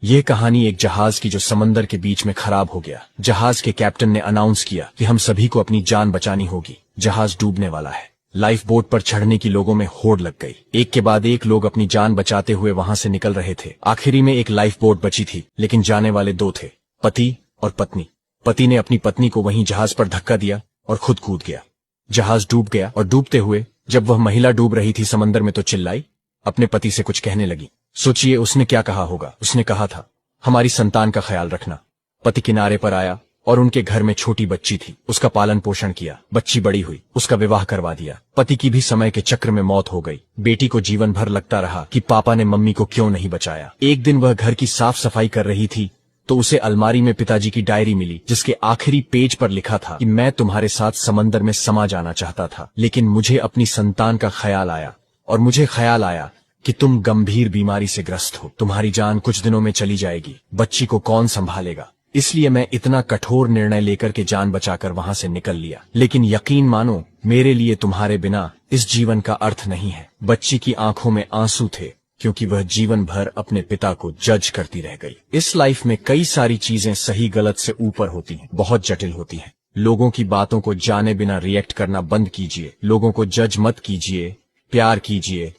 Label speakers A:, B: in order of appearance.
A: ये कहानी एक जहाज की जो समंदर के बीच में खराब हो गया। जहाज के कैप्टन ने अनाउंस किया कि हम सभी को अपनी जान बचानी होगी, जहाज डूबने वाला है। लाइफ बोट पर चढ़ने की लोगों में होड़ लग गई। एक के बाद एक लोग अपनी जान बचाते हुए वहां से निकल रहे थे। आखिरी में एक लाइफ बोट बची थी, लेकिन जाने वाले दो थे, पति और पत्नी। पति ने अपनी पत्नी को वहीं जहाज पर धक्का दिया और खुद कूद गया। जहाज डूब गया और डूबते हुए जब वह महिला डूब रही थी समंदर में तो चिल्लाई, अपने पति से कुछ कहने लगी। सोचिए उसने क्या कहा होगा। उसने कहा था, हमारी संतान का ख्याल रखना। पति किनारे पर आया और उनके घर में छोटी बच्ची थी, उसका पालन पोषण किया। बच्ची बड़ी हुई, उसका विवाह करवा दिया। पति की भी समय के चक्र में मौत हो गई। बेटी को जीवन भर लगता रहा कि पापा ने मम्मी को क्यों नहीं बचाया। एक दिन वह घर की साफ सफाई कर रही थी तो उसे अलमारी में पिताजी की डायरी मिली, जिसके आखिरी पेज पर लिखा था कि मैं तुम्हारे साथ समंदर में समा जाना चाहता था, लेकिन मुझे अपनी संतान का ख्याल आया और मुझे ख्याल आया कि तुम गंभीर बीमारी से ग्रस्त हो, तुम्हारी जान कुछ दिनों में चली जाएगी, बच्ची को कौन संभालेगा। इसलिए मैं इतना कठोर निर्णय लेकर के जान बचाकर वहां से निकल लिया। लेकिन यकीन मानो, मेरे लिए तुम्हारे बिना इस जीवन का अर्थ नहीं है। बच्ची की आंखों में आंसू थे, क्योंकि वह जीवन भर अपने पिता को जज करती रह गई। इस लाइफ में कई सारी चीजें सही गलत से ऊपर होती हैं, बहुत जटिल होती हैं। लोगों की बातों को जाने बिना रिएक्ट करना बंद कीजिए। लोगों को जज मत कीजिए, प्यार कीजिए।